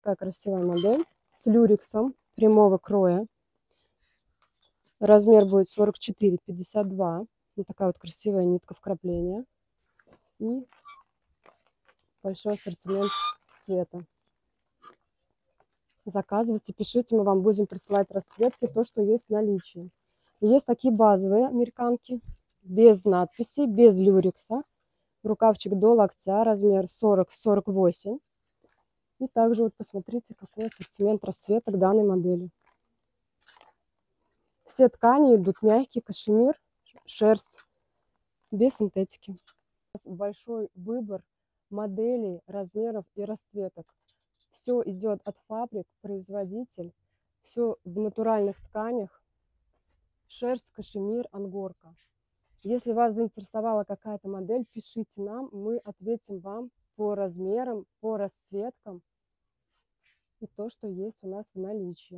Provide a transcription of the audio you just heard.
Такая красивая модель с люрексом прямого кроя. Размер будет 44-52. Вот такая вот красивая нитка вкрапления. И большой ассортимент цвета. Заказывайте, пишите, мы вам будем присылать расцветки, то, что есть в наличии. Есть такие базовые американки, без надписей, без люрекса. Рукавчик до локтя, размер 40-48. И также вот посмотрите, какой ассортимент расцветок данной модели. Все ткани идут мягкий, кашемир, шерсть, без синтетики. Большой выбор моделей, размеров и расцветок. Все идет от фабрик, производитель. Все в натуральных тканях. Шерсть, кашемир, ангорка. Если вас заинтересовала какая-то модель, пишите нам, мы ответим вам по размерам, по расцветкам и то, что есть у нас в наличии.